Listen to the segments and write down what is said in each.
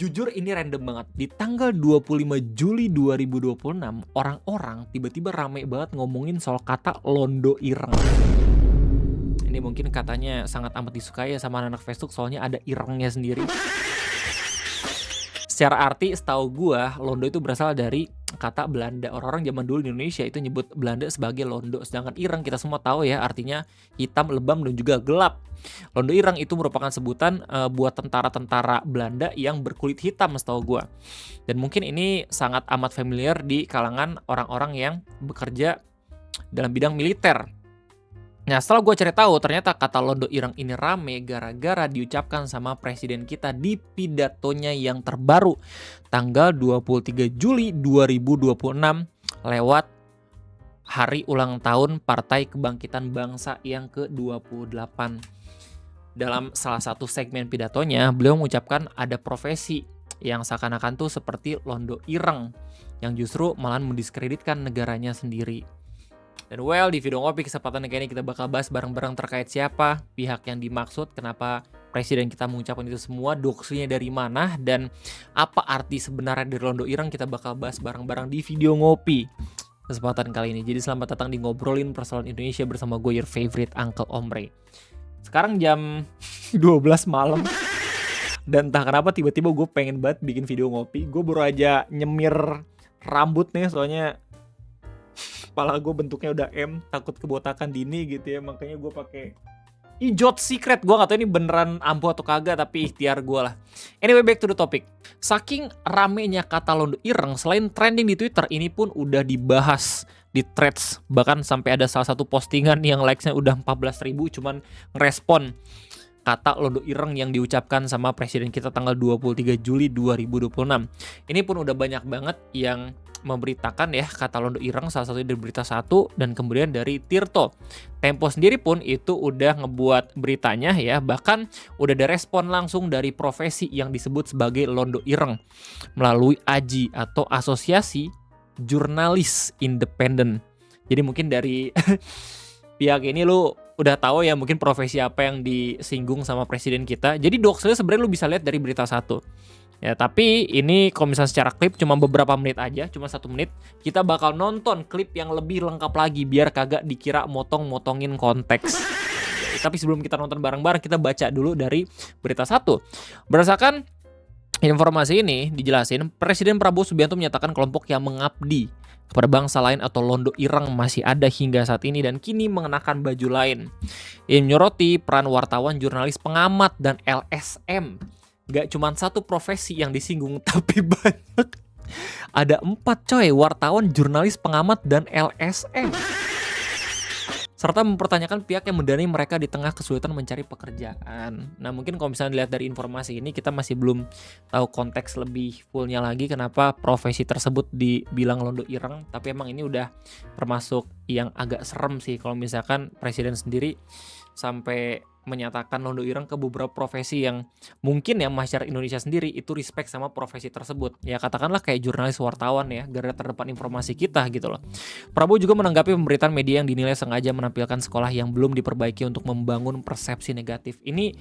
Jujur ini random banget. Di tanggal 25 Juli 2026, orang-orang tiba-tiba rame banget ngomongin soal kata londo ireng. Ini mungkin katanya sangat amat disukai sama anak-anak Facebook soalnya ada irengnya sendiri. Secara arti setahu gua, londo itu berasal dari kata Belanda. Orang-orang zaman dulu di Indonesia itu nyebut Belanda sebagai londo. Sedangkan ireng kita semua tahu ya artinya hitam, lebam, dan juga gelap. Londo ireng itu merupakan sebutan buat tentara-tentara Belanda yang berkulit hitam setahu gua. Dan mungkin ini sangat amat familiar di kalangan orang-orang yang bekerja dalam bidang militer. Nah, setelah gue cari tahu, ternyata kata londo ireng ini rame gara-gara diucapkan sama presiden kita di pidatonya yang terbaru tanggal 23 Juli 2026 lewat hari ulang tahun Partai Kebangkitan Bangsa yang ke-28. Dalam salah satu segmen pidatonya, beliau mengucapkan ada profesi yang seakan-akan tuh seperti londo ireng yang justru malah mendiskreditkan negaranya sendiri. Dan di video ngopi kesempatan kali ini kita bakal bahas bareng-bareng terkait siapa pihak yang dimaksud, kenapa presiden kita mengucapkan itu semua, doksinya dari mana, dan apa arti sebenarnya dari londo ireng kita bakal bahas bareng-bareng di video ngopi kesempatan kali ini. Jadi selamat datang di Ngobrolin Persoalan Indonesia bersama gue, your favorite Uncle Omre. Sekarang jam 12 malam dan entah kenapa tiba-tiba gue pengen banget bikin video ngopi. Gue baru aja nyemir rambut nih soalnya kepala gue bentuknya udah M, takut kebotakan dini gitu ya, makanya gue pakai Ijot Secret. Gue gak tau ini beneran ampuh atau kagak, tapi ikhtiar gue lah. Anyway, back to the topic. Saking ramenya kata londo ireng, selain trending di Twitter, ini pun udah dibahas di threads. Bahkan sampai ada salah satu postingan yang likes-nya udah 14.000 cuman ngerespon kata londo ireng yang diucapkan sama presiden kita tanggal 23 Juli 2026. Ini pun udah banyak banget yang memberitakan ya kata londo ireng, salah satunya dari Berita Satu dan kemudian dari Tirto. Tempo sendiri pun itu udah ngebuat beritanya ya, bahkan udah ada respon langsung dari profesi yang disebut sebagai londo ireng melalui AJI atau Asosiasi Jurnalis Independen. Jadi mungkin dari pihak ini lu udah tahu ya mungkin profesi apa yang disinggung sama presiden kita. Jadi doksnya sebenarnya lu bisa lihat dari Berita Satu. Ya, tapi ini kalau misalnya secara klip cuma beberapa menit aja, cuma 1 menit. Kita bakal nonton klip yang lebih lengkap lagi biar kagak dikira motong-motongin konteks. Tapi sebelum kita nonton bareng-bareng, kita baca dulu dari Berita Satu. Berdasarkan informasi ini dijelasin, Presiden Prabowo Subianto menyatakan kelompok yang mengabdi kepada bangsa lain atau londo ireng masih ada hingga saat ini dan kini mengenakan baju lain. Ini menyoroti peran wartawan, jurnalis, pengamat, dan LSM. Gak cuma satu profesi yang disinggung, tapi banyak. Ada 4 coy, wartawan, jurnalis, pengamat, dan LSM. Serta mempertanyakan pihak yang mendanai mereka di tengah kesulitan mencari pekerjaan. Nah mungkin kalau misalnya dilihat dari informasi ini, kita masih belum tahu konteks lebih fullnya lagi kenapa profesi tersebut dibilang londo ireng. Tapi emang ini udah termasuk yang agak serem sih kalau misalkan presiden sendiri sampai menyatakan londo ireng ke beberapa profesi yang mungkin ya masyarakat Indonesia sendiri itu respect sama profesi tersebut. Ya katakanlah kayak jurnalis, wartawan ya, garda terdepan informasi kita gitu loh. Prabowo juga menanggapi pemberitaan media yang dinilai sengaja menampilkan sekolah yang belum diperbaiki untuk membangun persepsi negatif. Ini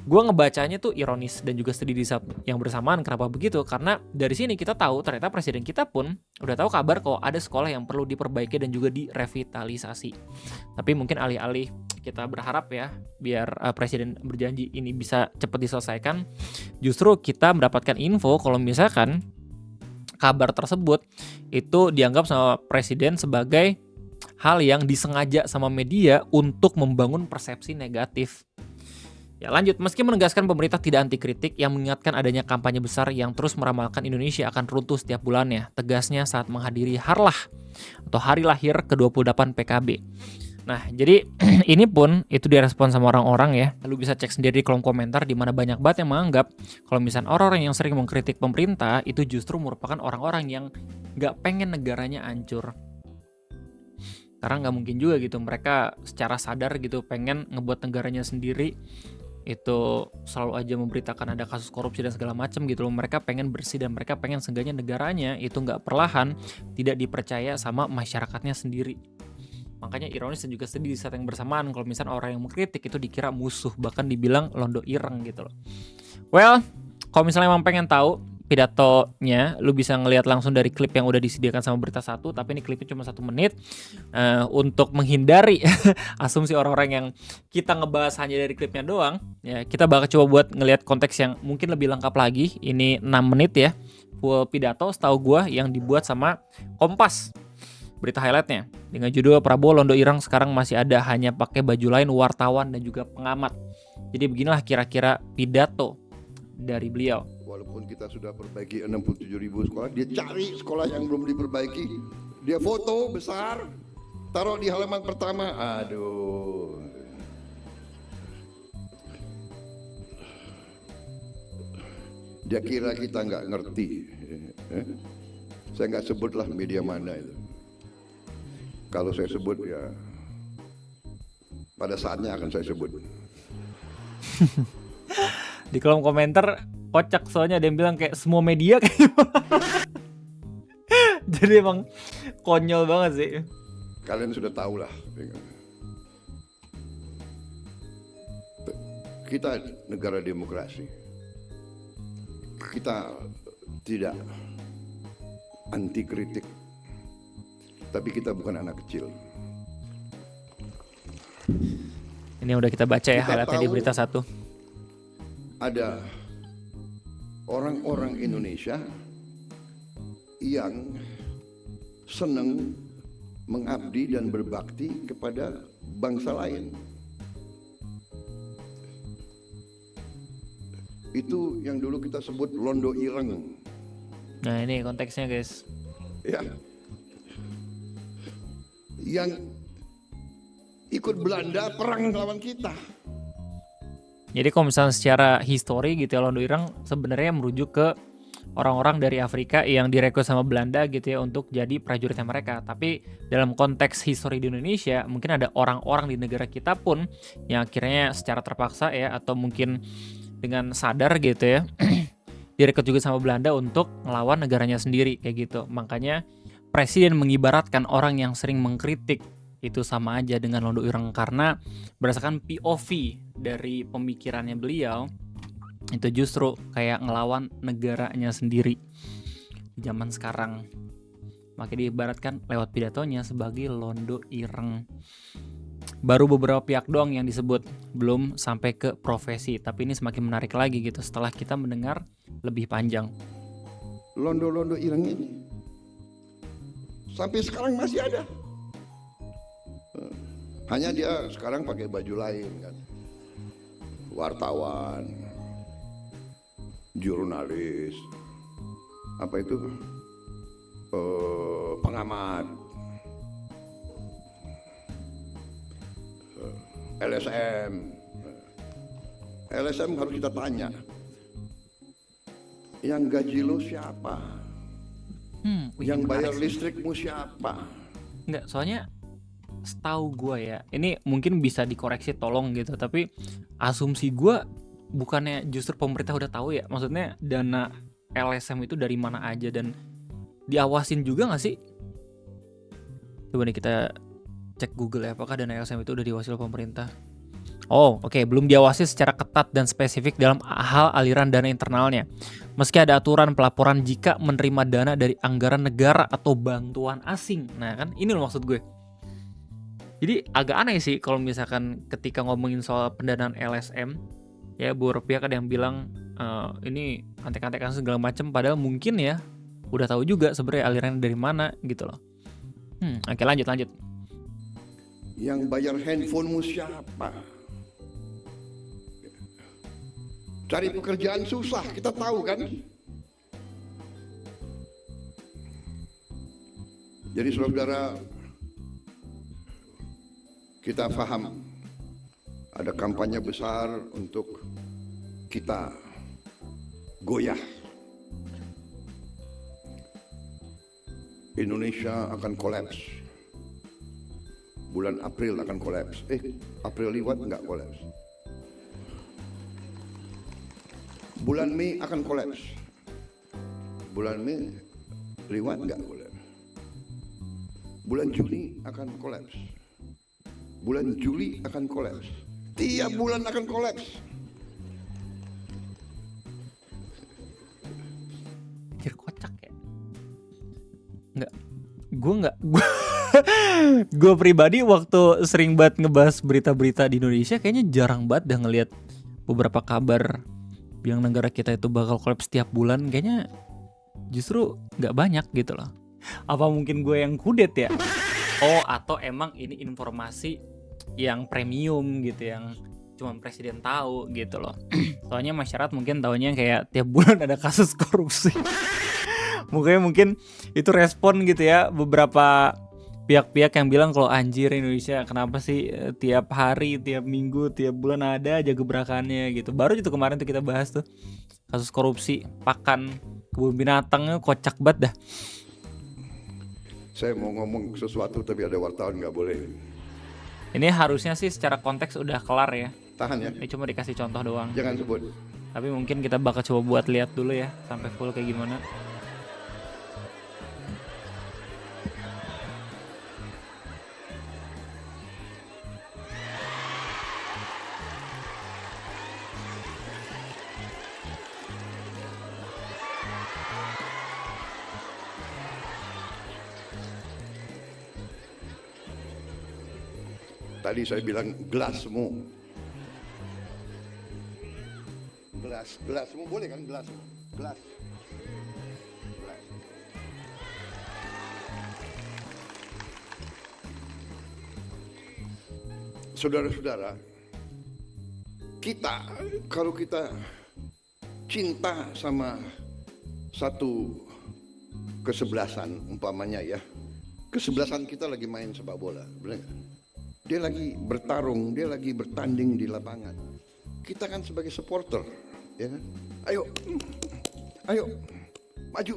gue ngebacanya tuh ironis dan juga sedih di saat yang bersamaan. Kenapa begitu? Karena dari sini kita tahu ternyata presiden kita pun udah tahu kabar kalau ada sekolah yang perlu diperbaiki dan juga direvitalisasi. Tapi mungkin alih-alih kita berharap ya biar presiden berjanji ini bisa cepat diselesaikan, justru kita mendapatkan info kalau misalkan kabar tersebut itu dianggap sama presiden sebagai hal yang disengaja sama media untuk membangun persepsi negatif. Ya lanjut, meski menegaskan pemerintah tidak anti kritik yang mengingatkan adanya kampanye besar yang terus meramalkan Indonesia akan runtuh setiap bulannya, tegasnya saat menghadiri Harlah atau Hari Lahir ke-28 PKB. Nah, jadi ini pun itu direspon sama orang-orang ya. Lalu bisa cek sendiri di kolom komentar di mana banyak banget yang menganggap kalau misalnya orang-orang yang sering mengkritik pemerintah itu justru merupakan orang-orang yang nggak pengen negaranya hancur. Karena nggak mungkin juga gitu mereka secara sadar gitu pengen ngebuat negaranya sendiri itu selalu aja memberitakan ada kasus korupsi dan segala macam gitu loh. Mereka pengen bersih dan mereka pengen seenggaknya negaranya itu nggak perlahan tidak dipercaya sama masyarakatnya sendiri. Makanya ironis dan juga sedih di saat yang bersamaan kalau misalnya orang yang mengkritik itu dikira musuh, bahkan dibilang londo ireng gitu loh. Kalau misalnya emang pengen tahu pidatonya, lu bisa ngelihat langsung dari klip yang udah disediakan sama Berita Satu, tapi ini klipnya cuma 1 menit. Untuk menghindari asumsi orang-orang yang kita ngebahas hanya dari klipnya doang, ya kita bakal coba buat ngelihat konteks yang mungkin lebih lengkap lagi. Ini 6 menit ya, full pidato setahu gua yang dibuat sama Kompas. Berita highlightnya dengan judul Prabowo Londo Irang sekarang masih ada, hanya pakai baju lain wartawan dan juga pengamat. Jadi beginilah kira-kira pidato dari beliau. Walaupun kita sudah perbaiki 67.000 sekolah, dia cari sekolah yang belum diperbaiki, dia foto besar, taruh di halaman pertama. Aduh, dia kira kita nggak ngerti. Saya nggak sebutlah media mana itu. Kalau saya sebut ya pada saatnya akan saya sebut. Di kolom komentar kocak, soalnya ada yang bilang kayak semua media kayak jadi emang konyol banget sih. Kalian sudah tahu lah. Kita negara demokrasi. Kita tidak anti kritik. Tapi kita bukan anak kecil. Ini udah kita baca ya highlightnya di tahu Berita Satu. Ada orang-orang Indonesia yang senang mengabdi dan berbakti kepada bangsa lain. Itu yang dulu kita sebut Londo Ireng. Nah ini konteksnya guys. Ya. Yang ikut Belanda perang lawan kita. Jadi kalau misalnya secara histori gitu ya, Londo Ireng sebenarnya merujuk ke orang-orang dari Afrika yang direkrut sama Belanda gitu ya untuk jadi prajuritnya mereka. Tapi dalam konteks histori di Indonesia, mungkin ada orang-orang di negara kita pun yang akhirnya secara terpaksa ya, atau mungkin dengan sadar gitu ya, direkrut juga sama Belanda untuk ngelawan negaranya sendiri kayak gitu. Makanya presiden mengibaratkan orang yang sering mengkritik itu sama aja dengan Londo Ireng, karena berdasarkan POV dari pemikirannya beliau itu justru kayak ngelawan negaranya sendiri di zaman sekarang. Makanya diibaratkan lewat pidatonya sebagai Londo Ireng. Baru beberapa pihak doang yang disebut, belum sampai ke profesi. Tapi ini semakin menarik lagi gitu setelah kita mendengar lebih panjang. Londo-londo Ireng ini sampai sekarang masih ada. Hanya dia sekarang pakai baju lain kan. Wartawan, jurnalis, apa itu, pengamat, LSM. LSM harus kita tanya, yang gaji lo siapa? Yang bayar listrikmu siapa? Enggak, soalnya setahu gue ya, ini mungkin bisa dikoreksi tolong gitu, tapi asumsi gue bukannya justru pemerintah udah tahu ya, maksudnya dana LSM itu dari mana aja dan diawasin juga nggak sih? Coba nih kita cek Google ya, apakah dana LSM itu udah diawasi oleh pemerintah. Oh oke, belum diawasi secara ketat dan spesifik dalam hal aliran dana internalnya. Meski ada aturan pelaporan jika menerima dana dari anggaran negara atau bantuan asing. Nah kan ini loh maksud gue. Jadi agak aneh sih kalau misalkan ketika ngomongin soal pendanaan LSM, ya beberapa pihak ada yang bilang ini antek-antekan segala macam, padahal mungkin ya udah tahu juga sebenarnya alirannya dari mana gitu loh. Oke lanjut. Yang bayar handphonemu siapa? Cari pekerjaan susah, kita tahu kan? Jadi saudara, kita paham ada kampanye besar untuk kita goyah. Indonesia akan kolaps. Bulan April akan kolaps. April lewat nggak kolaps. Bulan Mei akan kolaps. Bulan Mei lewat nggak kolaps. Bulan Juni akan kolaps. Bulan Juli akan kolaps. Tiap bulan akan kolaps. Anjir kocak ya. Gue pribadi waktu sering banget ngebahas berita-berita di Indonesia, kayaknya jarang banget dah ngelihat beberapa kabar yang negara kita itu bakal kolaps setiap bulan. Kayaknya justru nggak banyak gitu loh. Apa mungkin gue yang kudet ya? Oh, atau emang ini informasi yang premium gitu, yang cuma presiden tahu gitu loh. Soalnya masyarakat mungkin taunya kayak tiap bulan ada kasus korupsi. Mungkin itu respon gitu ya, beberapa pihak-pihak yang bilang kalau anjir Indonesia kenapa sih tiap hari, tiap minggu, tiap bulan ada aja gebrakannya gitu. Baru itu kemarin tuh kita bahas tuh kasus korupsi pakan kebun binatang, kocak banget dah. Saya mau ngomong sesuatu tapi ada wartawan nggak boleh. Ini harusnya sih secara konteks udah kelar ya. Tahan ya. Ini cuma dikasih contoh doang. Jangan sebut. Tapi mungkin kita bakal coba buat lihat dulu ya sampai full kayak gimana. Tadi saya bilang gelasmu. Gelasmu boleh kan gelas. Gelas. Saudara-saudara, kalau kita cinta sama satu kesebelasan umpamanya ya, kesebelasan kita lagi main sepak bola, benar nggak? Dia lagi bertarung, dia lagi bertanding di lapangan. Kita kan sebagai supporter, ya kan? Ayo, maju.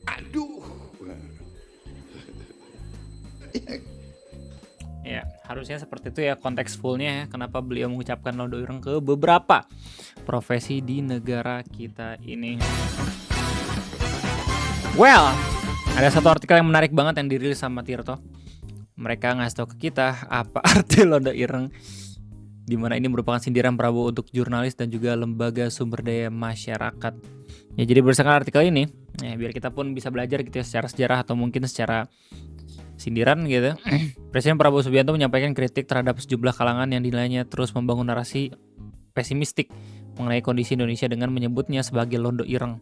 Aduh. Ya, harusnya seperti itu ya konteks fullnya ya. Kenapa beliau mengucapkan Londo Ireng ke beberapa profesi di negara kita ini. Well, ada satu artikel yang menarik banget yang dirilis sama Tirto. Mereka ngasih tahu ke kita apa arti Londo Ireng, di mana ini merupakan sindiran Prabowo untuk jurnalis dan juga lembaga sumber daya masyarakat. Ya, jadi berdasarkan artikel ini, ya, biar kita pun bisa belajar gitu ya secara sejarah atau mungkin secara sindiran gitu. Presiden Prabowo Subianto menyampaikan kritik terhadap sejumlah kalangan yang dinilainya terus membangun narasi pesimistik mengenai kondisi Indonesia dengan menyebutnya sebagai Londo Ireng.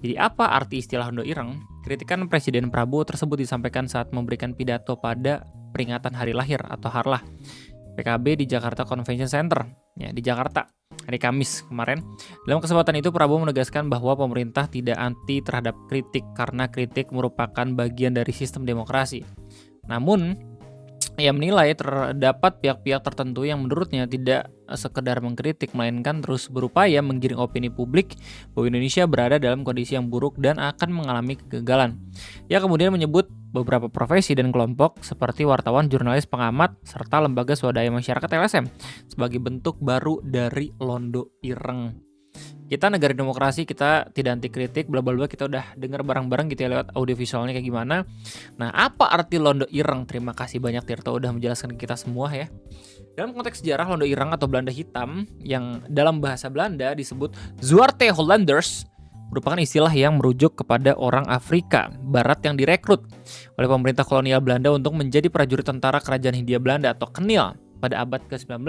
Jadi apa arti istilah Londo Ireng? Kritikan Presiden Prabowo tersebut disampaikan saat memberikan pidato pada peringatan hari lahir atau Harlah PKB di Jakarta Convention Center, ya, di Jakarta hari Kamis kemarin. Dalam kesempatan itu Prabowo menegaskan bahwa pemerintah tidak anti terhadap kritik karena kritik merupakan bagian dari sistem demokrasi. Namun, ia menilai terdapat pihak-pihak tertentu yang menurutnya tidak sekedar mengkritik, melainkan terus berupaya menggiring opini publik bahwa Indonesia berada dalam kondisi yang buruk dan akan mengalami kegagalan. Ia kemudian menyebut beberapa profesi dan kelompok seperti wartawan, jurnalis, pengamat, serta lembaga swadaya masyarakat LSM sebagai bentuk baru dari Londo Ireng. Kita negara demokrasi, kita tidak anti kritik, bla bla bla, kita udah dengar bareng-bareng gitu ya lewat audiovisualnya kayak gimana. Nah, apa arti Londo Ireng? Terima kasih banyak Tirto udah menjelaskan ke kita semua ya. Dalam konteks sejarah, Londo Ireng atau Belanda Hitam yang dalam bahasa Belanda disebut Zwarte Hollanders merupakan istilah yang merujuk kepada orang Afrika Barat yang direkrut oleh pemerintah kolonial Belanda untuk menjadi prajurit tentara kerajaan Hindia Belanda atau KNIL pada abad ke-19.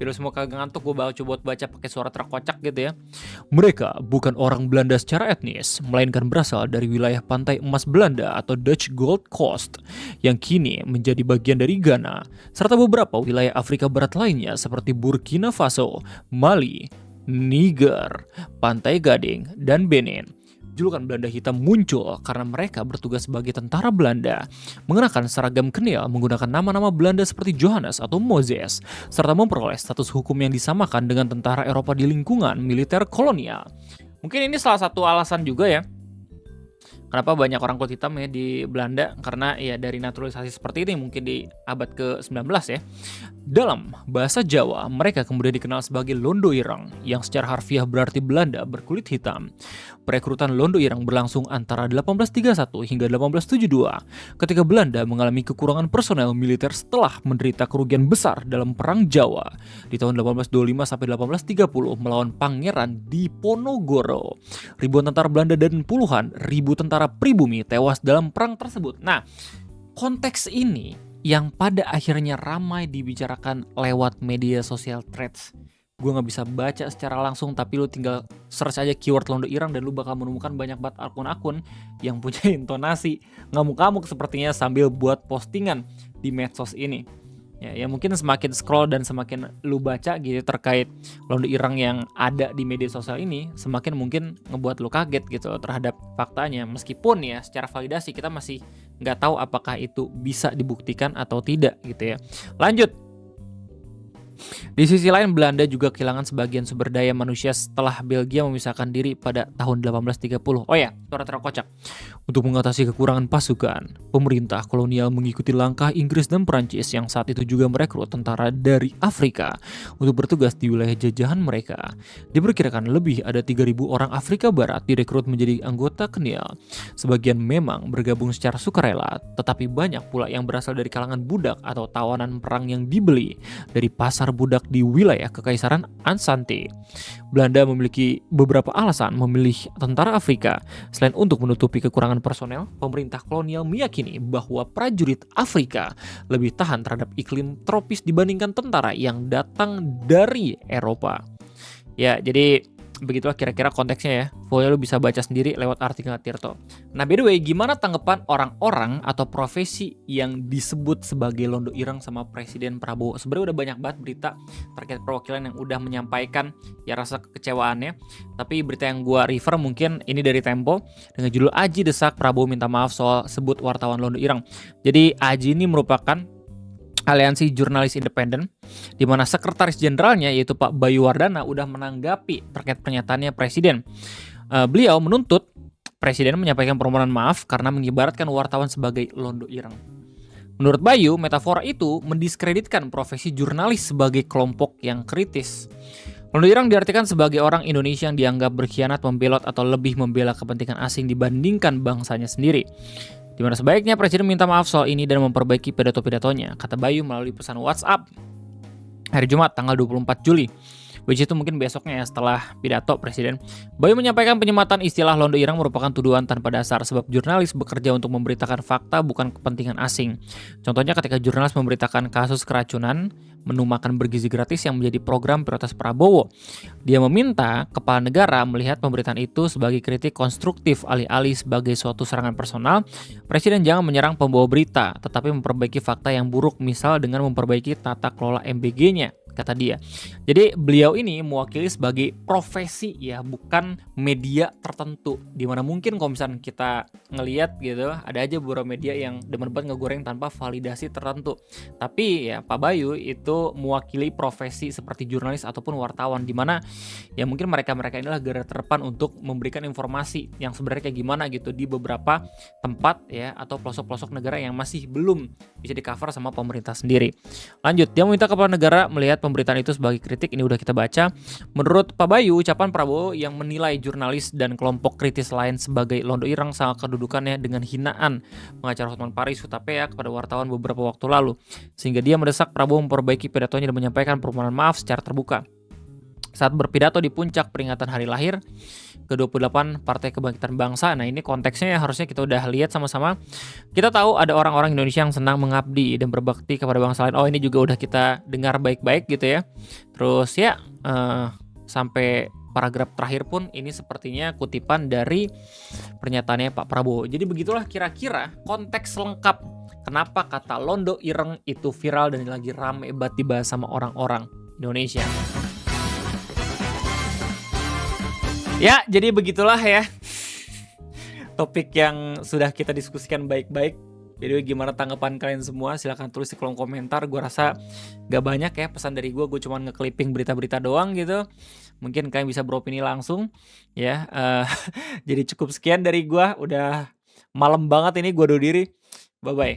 Biar semua kagak ngantuk, gue coba baca pakai suara terkocak gitu ya. Mereka bukan orang Belanda secara etnis, melainkan berasal dari wilayah pantai emas Belanda atau Dutch Gold Coast yang kini menjadi bagian dari Ghana, serta beberapa wilayah Afrika Barat lainnya seperti Burkina Faso, Mali, Niger, Pantai Gading, dan Benin. Julukan Belanda Hitam muncul karena mereka bertugas sebagai tentara Belanda, mengenakan seragam KNIL, menggunakan nama-nama Belanda seperti Johannes atau Moses, serta memperoleh status hukum yang disamakan dengan tentara Eropa di lingkungan militer kolonial. Mungkin ini salah satu alasan juga ya, Kenapa banyak orang kulit hitam ya di Belanda? Karena ya dari naturalisasi seperti ini mungkin di abad ke-19 ya. Dalam bahasa Jawa, mereka kemudian dikenal sebagai Londo Ireng yang secara harfiah berarti Belanda berkulit hitam. Perekrutan Londo Ireng berlangsung antara 1831 hingga 1872 ketika Belanda mengalami kekurangan personel militer setelah menderita kerugian besar dalam Perang Jawa di tahun 1825 sampai 1830 melawan Pangeran Diponegoro. Ribuan tentara Belanda dan puluhan ribu tentara pribumi tewas dalam perang tersebut. Nah, konteks ini yang pada akhirnya ramai dibicarakan lewat media sosial threads. Gue gak bisa baca secara langsung, tapi lu tinggal search aja keyword Londo Ireng dan lu bakal menemukan banyak banget akun-akun yang punya intonasi ngamuk-ngamuk sepertinya sambil buat postingan di medsos ini. Ya mungkin semakin scroll dan semakin lu baca gitu terkait Londo Ireng yang ada di media sosial ini, semakin mungkin ngebuat lu kaget gitu terhadap faktanya. Meskipun ya secara validasi kita masih nggak tahu apakah itu bisa dibuktikan atau tidak gitu ya. Lanjut. Di sisi lain, Belanda juga kehilangan sebagian sumber daya manusia setelah Belgia memisahkan diri pada tahun 1830. Oh ya, suara terkocak. Untuk mengatasi kekurangan pasukan, pemerintah kolonial mengikuti langkah Inggris dan Perancis yang saat itu juga merekrut tentara dari Afrika untuk bertugas di wilayah jajahan mereka. Diperkirakan lebih ada 3.000 orang Afrika Barat direkrut menjadi anggota kolonial. Sebagian memang bergabung secara sukarela, tetapi banyak pula yang berasal dari kalangan budak atau tawanan perang yang dibeli dari pasar budak di wilayah Kekaisaran Asante. Belanda memiliki beberapa alasan memilih tentara Afrika. Selain untuk menutupi kekurangan personel, pemerintah kolonial meyakini bahwa prajurit Afrika lebih tahan terhadap iklim tropis dibandingkan tentara yang datang dari Eropa. Ya, jadi begitulah kira-kira konteksnya ya. Pokoknya lu bisa baca sendiri lewat artikel Tirto. Nah, by the way, gimana tanggapan orang-orang atau profesi yang disebut sebagai Londo Ireng sama Presiden Prabowo? Sebenarnya udah banyak banget berita terkait perwakilan yang udah menyampaikan ya rasa kekecewaannya. Tapi berita yang gua refer mungkin ini dari Tempo dengan judul Aji desak Prabowo minta maaf soal sebut wartawan Londo Ireng. Jadi Aji ini merupakan aliansi jurnalis independen di mana sekretaris jenderalnya yaitu Pak Bayu Wardana udah menanggapi terkait pernyataannya Presiden. Beliau menuntut Presiden menyampaikan permohonan maaf karena mengibaratkan wartawan sebagai Londo Ireng. Menurut Bayu, metafora itu mendiskreditkan profesi jurnalis sebagai kelompok yang kritis. Londo Ireng diartikan sebagai orang Indonesia yang dianggap berkhianat, membelot atau lebih membela kepentingan asing dibandingkan bangsanya sendiri. Di mana sebaiknya Presiden minta maaf soal ini dan memperbaiki pidato-pidatonya, kata Bayu melalui pesan WhatsApp hari Jumat tanggal 24 Juli. Which itu mungkin besoknya ya setelah pidato Presiden. Bayu menyampaikan penyematan istilah Londo Ireng merupakan tuduhan tanpa dasar sebab jurnalis bekerja untuk memberitakan fakta bukan kepentingan asing. Contohnya ketika jurnalis memberitakan kasus keracunan menu makan bergizi gratis yang menjadi program prioritas Prabowo. Dia meminta kepala negara melihat pemberitaan itu sebagai kritik konstruktif alih-alih sebagai suatu serangan personal. Presiden jangan menyerang pembawa berita, tetapi memperbaiki fakta yang buruk, misal dengan memperbaiki tata kelola MBG-nya, kata dia. Jadi beliau ini mewakili sebagai profesi ya, bukan media tertentu. Dimana mungkin kalau misalnya kita ngelihat gitu, ada aja beberapa media yang demen banget ngegoreng tanpa validasi tertentu. Tapi ya Pak Bayu itu mewakili profesi seperti jurnalis ataupun wartawan, dimana ya mungkin mereka inilah garda terdepan untuk memberikan informasi yang sebenarnya kayak gimana gitu di beberapa tempat ya atau pelosok-pelosok negara yang masih belum bisa di cover sama pemerintah sendiri. Lanjut, dia meminta kepala negara melihat pemberitaan itu sebagai kritik. Ini udah kita baca. Menurut Pak Bayu, ucapan Prabowo yang menilai jurnalis dan kelompok kritis lain sebagai Londo Ireng sangat kedudukannya dengan hinaan pengacara Hotman Paris Hutapea kepada wartawan beberapa waktu lalu, sehingga dia mendesak Prabowo memperbaiki pidatonya dan menyampaikan permohonan maaf secara terbuka. Saat berpidato di puncak peringatan hari lahir ke-28 Partai Kebangkitan Bangsa. Nah, ini konteksnya harusnya kita udah lihat sama-sama. Kita tahu ada orang-orang Indonesia yang senang mengabdi dan berbakti kepada bangsa lain. Oh, ini juga udah kita dengar baik-baik gitu ya. Terus ya sampai paragraf terakhir pun ini sepertinya kutipan dari pernyataannya Pak Prabowo. Jadi begitulah kira-kira konteks lengkap kenapa kata Londo Ireng itu viral dan lagi rame banget dibahas sama orang-orang Indonesia. Ya, jadi begitulah ya topik yang sudah kita diskusikan baik-baik. Jadi gimana tanggapan kalian semua? Silahkan tulis di kolom komentar. Gue rasa gak banyak ya pesan dari gue cuma nge-clipping berita-berita doang gitu. Mungkin kalian bisa beropini langsung ya. Jadi cukup sekian dari gue. Udah Malam banget ini, gue undur diri. Bye bye.